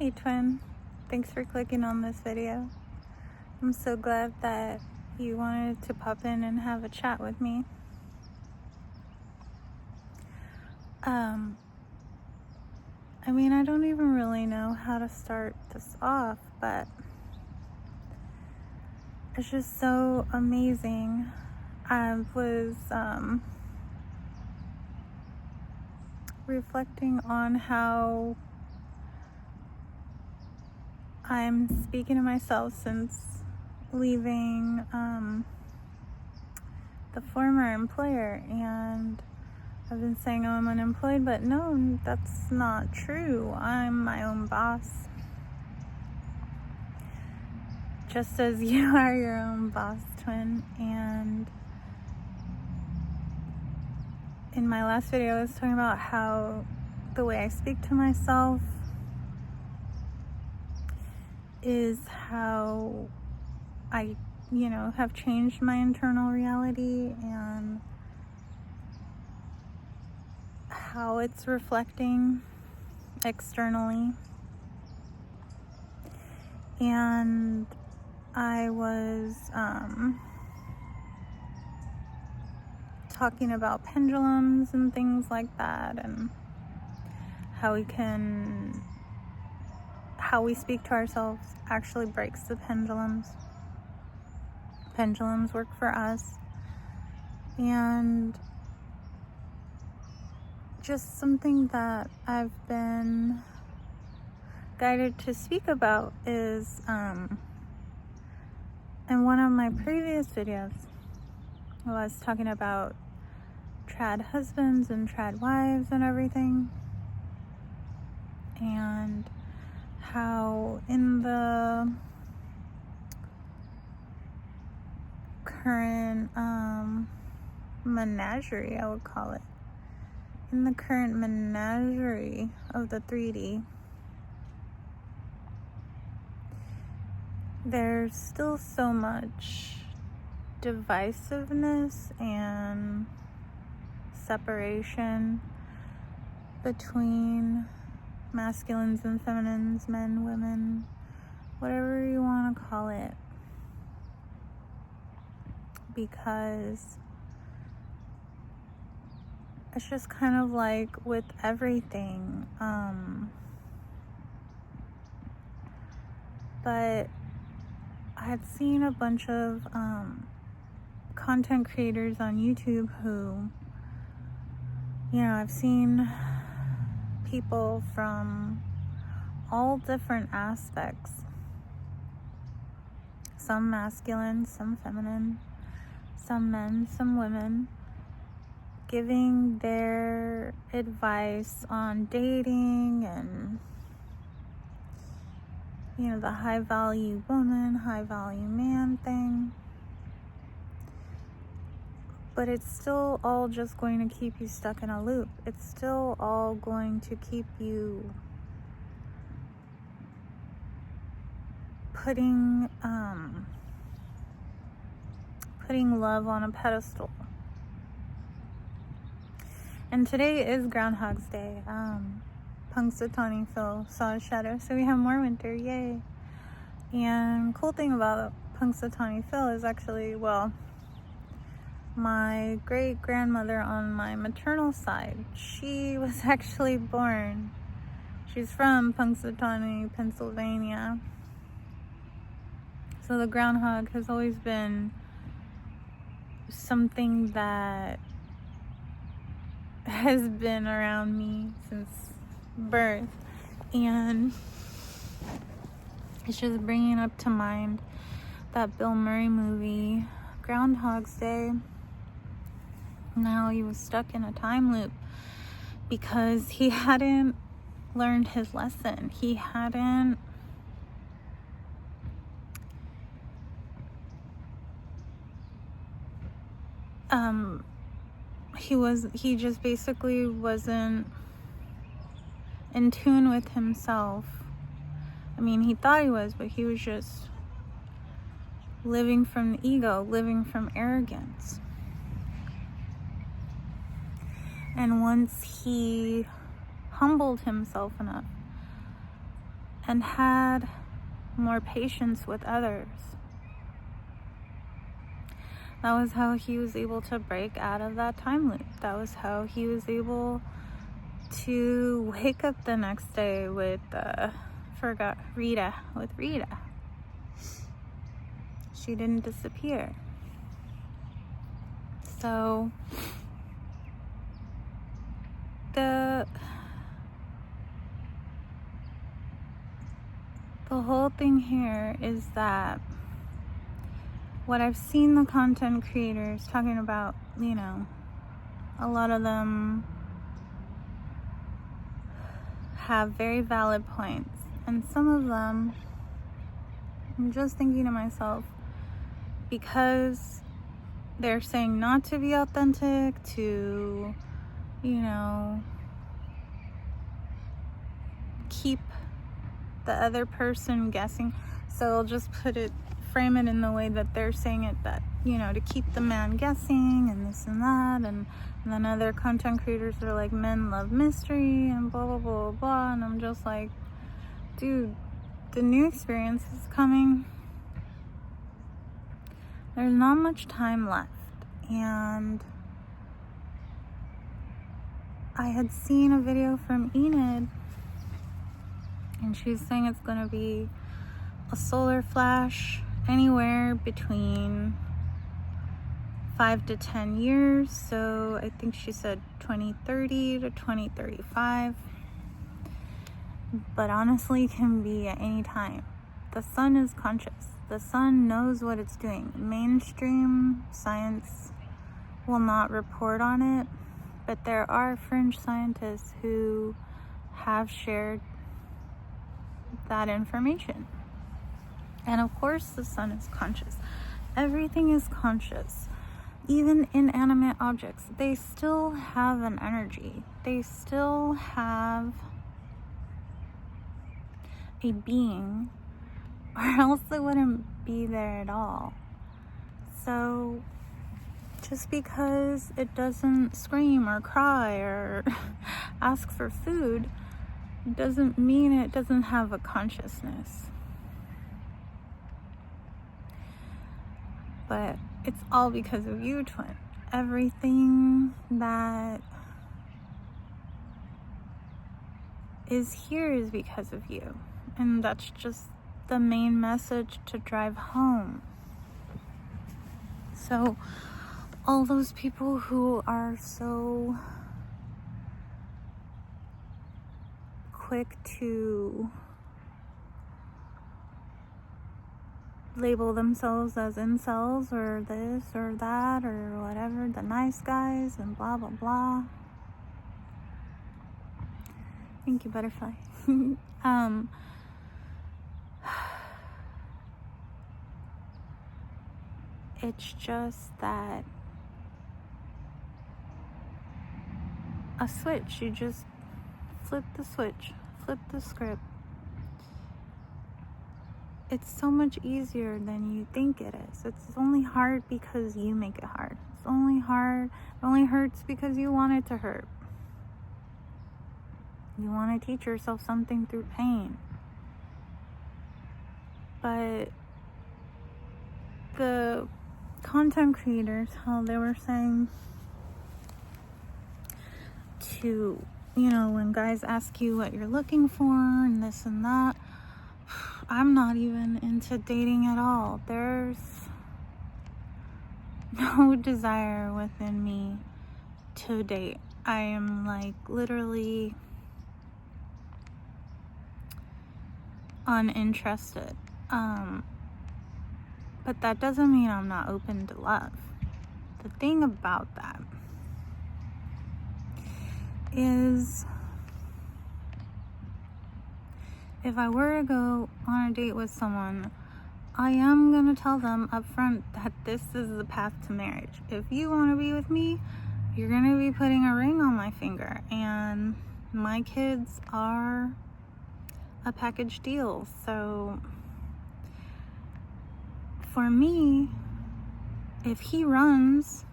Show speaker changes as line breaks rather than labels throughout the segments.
Hey twin, thanks for clicking on this video. I'm so glad that you wanted to pop in and have a chat with me. I don't even really know how to start this off, but it's just so amazing. I was reflecting on how I'm speaking to myself since leaving the former employer, and I've been saying I'm unemployed, but no, that's not true. I'm my own boss. Just as you are your own boss, twin. And in my last video, I was talking about how the way I speak to myself is how I, have changed my internal reality and how it's reflecting externally. And I was talking about pendulums and things like that, and how we speak to ourselves actually breaks the pendulums. Pendulums work for us. And just something that I've been guided to speak about is in one of my previous videos, I was talking about trad husbands and trad wives and everything, and how in the current menagerie, I would call it, in the current menagerie of the 3D, there's still so much divisiveness and separation between masculines and feminines, men, women, whatever you want to call it, because it's just kind of like with everything. But I had seen a bunch of content creators on YouTube who, I've seen people from all different aspects, some masculine, some feminine, some men, some women, giving their advice on dating and, the high value woman, high value man thing. But it's still all just going to keep you stuck in a loop. It's still all going to keep you putting love on a pedestal. And today is Groundhog's Day. Punxsutawney Phil saw a shadow, so we have more winter, yay. And cool thing about Punxsutawney Phil is actually, my great grandmother on my maternal side, she was actually born. She's from Punxsutawney, Pennsylvania. So the groundhog has always been something that has been around me since birth. And it's just bringing up to mind that Bill Murray movie, Groundhog's Day. Now he was stuck in a time loop because he hadn't learned his lesson. He hadn't he just basically wasn't in tune with himself. He thought he was, but he was just living from the ego, living from arrogance. And once he humbled himself enough and had more patience with others. That was how he was able to break out of that time loop. That was how he was able to wake up the next day with Rita. She didn't disappear. So the whole thing here is that what I've seen the content creators talking about, you know, a lot of them have very valid points, and some of them, I'm just thinking to myself, because they're saying not to be authentic, to, you know, keep the other person guessing. So I'll just frame it in the way that they're saying it, that, you know, to keep the man guessing and this and that, and then other content creators are like, men love mystery and blah blah blah blah, and I'm just like, dude, the new experience is coming. There's not much time left, and I had seen a video from Enid, and she's saying it's going to be a solar flash anywhere between 5 to 10 years. So I think she said 2030 to 2035. But honestly, can be at any time. The sun is conscious. The sun knows what it's doing. Mainstream science will not report on it, but there are fringe scientists who have shared that information. And of course the sun is conscious. Everything is conscious. Even inanimate objects, they still have an energy. They still have a being, or else they wouldn't be there at all. So just because it doesn't scream or cry or ask for food doesn't mean it doesn't have a consciousness. But it's all because of you, twin. Everything that is here is because of you. And that's just the main message to drive home. So all those people who are so quick to label themselves as incels or this or that or whatever, the nice guys and blah blah blah. Thank you, butterfly. It's just that a switch, you just flip the switch, flip the script. It's so much easier than you think it is. It's only hard because you make it hard. It's only hard, it only hurts because you want it to hurt. You want to teach yourself something through pain. But the content creators, how they were saying to, you know, when guys ask you what you're looking for and this and that, I'm not even into dating at all. There's no desire within me to date. I am like literally uninterested. But that doesn't mean I'm not open to love. The thing about that is, if I were to go on a date with someone, I am going to tell them up front that this is the path to marriage. If you want to be with me, you're going to be putting a ring on my finger. And my kids are a package deal. So for me, if he runs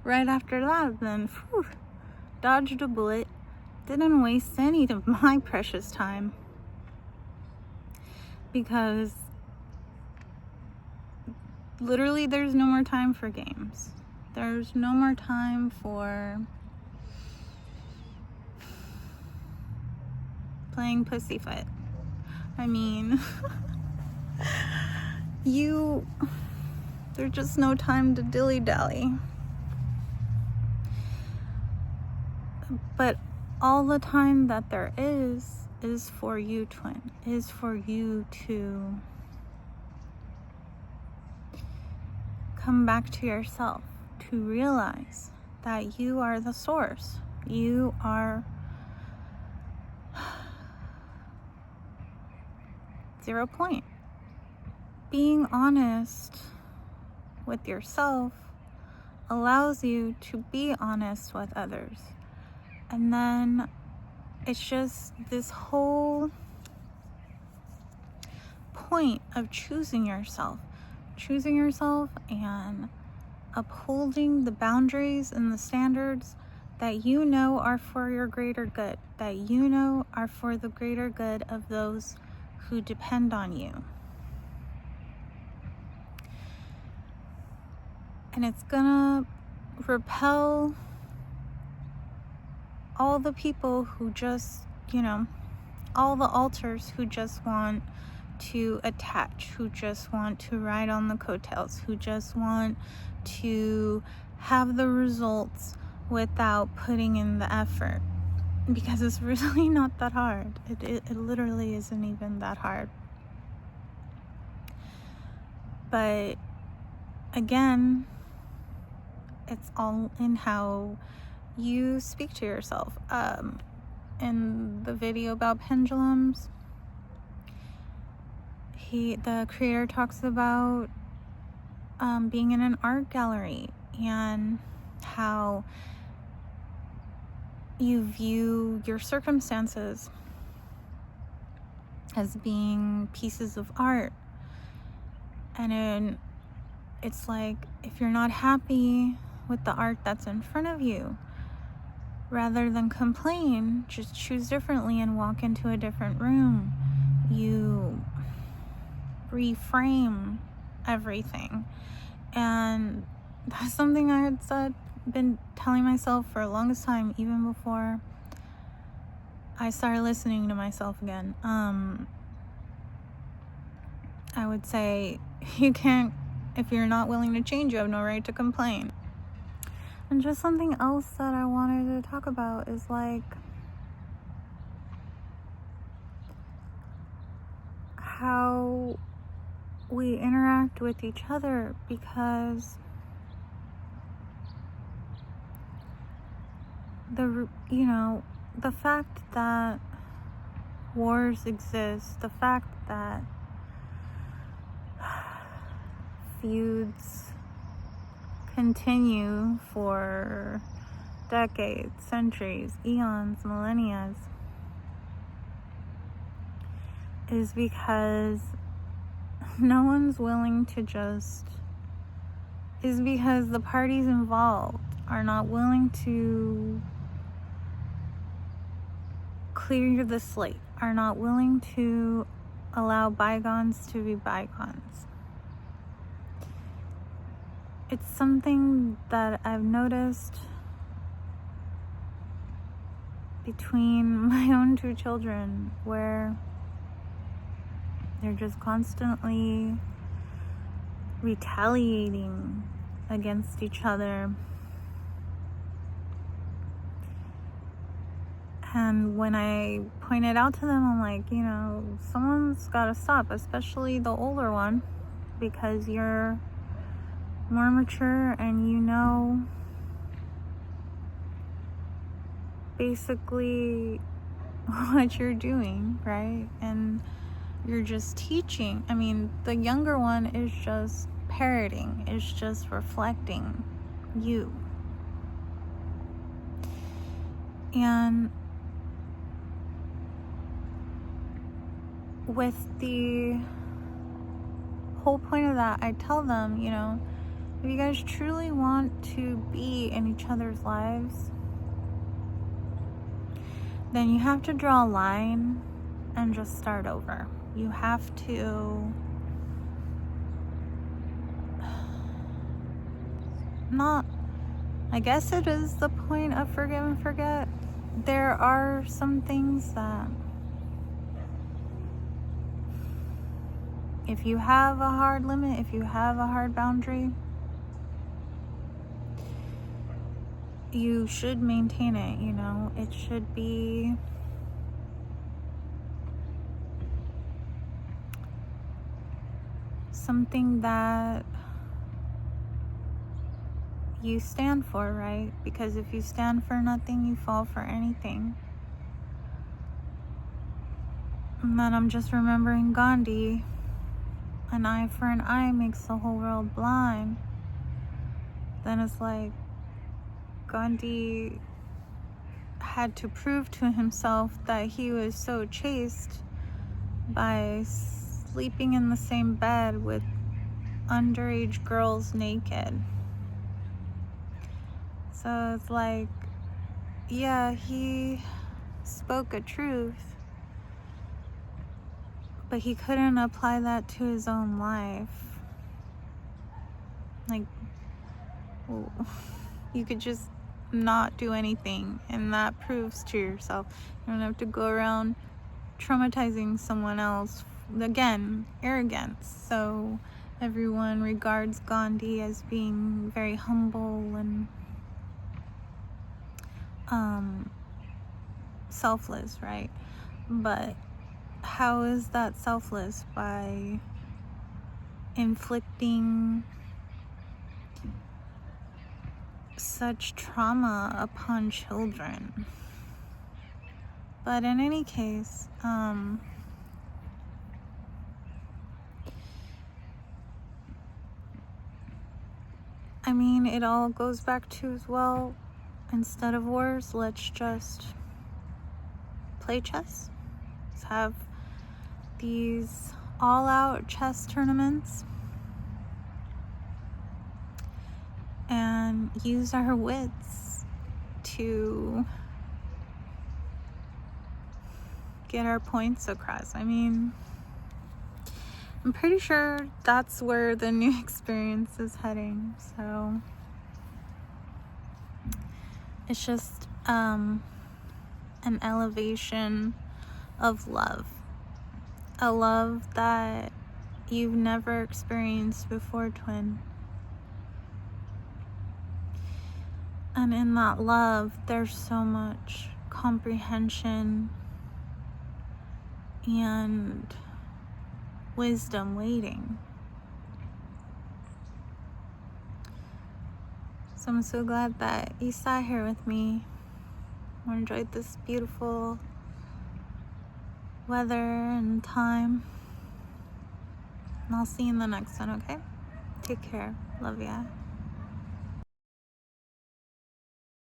right after that, then dodged a bullet. Didn't waste any of my precious time. because literally there's no more time for games. There's no more time for playing pussyfoot. I mean, there's just no time to dilly-dally. But all the time that there is for you, twin, is for you to come back to yourself, to realize that you are the source. You are 0 point. Being honest with yourself allows you to be honest with others. And then it's just this whole point of choosing yourself and upholding the boundaries and the standards that you know are for your greater good, that you know are for the greater good of those who depend on you. And it's gonna repel all the people who just, all the alters who just want to attach, who just want to ride on the coattails, who just want to have the results without putting in the effort. Because it's really not that hard. It literally isn't even that hard. But again, it's all in how you speak to yourself. In the video about pendulums, the creator talks about being in an art gallery and how you view your circumstances as being pieces of art. And it's like, if you're not happy with the art that's in front of you, rather than complain, just choose differently and walk into a different room. You reframe everything. And that's something I had been telling myself for the longest time, even before I started listening to myself again. I would say, you can't, if you're not willing to change, you have no right to complain. And just something else that I wanted to talk about is like how we interact with each other, because the fact that wars exist, the fact that feuds continue for decades, centuries, eons, millennia, is because no one's willing to is because the parties involved are not willing to clear the slate, are not willing to allow bygones to be bygones. It's something that I've noticed between my own 2 children, where they're just constantly retaliating against each other. And when I point it out to them, I'm like, someone's got to stop, especially the older one, because you're more mature and basically what you're doing, right? And you're just teaching. I mean, the younger one is just parroting, is just reflecting you. And with the whole point of that, I tell them, if you guys truly want to be in each other's lives, then you have to draw a line and just start over. You have to not, I guess it is the point of forgive and forget. There are some things that if you have a hard limit, if you have a hard boundary, you should maintain it, you know? It should be something that you stand for, right? Because if you stand for nothing, you fall for anything. And then I'm just remembering Gandhi. An eye for an eye makes the whole world blind. Then it's like Gandhi had to prove to himself that he was so chaste by sleeping in the same bed with underage girls naked. So it's like, yeah, he spoke a truth, but he couldn't apply that to his own life. Like, you could just not do anything, and that proves to yourself. You don't have to go around traumatizing someone else. Again, arrogance. So everyone regards Gandhi as being very humble and selfless, right? But how is that selfless? By inflicting such trauma upon children. But in any case, I mean, it all goes back to, as well, instead of wars, let's just play chess. Let's have these all-out chess tournaments and use our wits to get our points across. I mean, I'm pretty sure that's where the new experience is heading. So it's just an elevation of love. A love that you've never experienced before, twin. And in that love, there's so much comprehension and wisdom waiting. So I'm so glad that you sat here with me and enjoyed this beautiful weather and time. And I'll see you in the next one, okay? Take care. Love ya.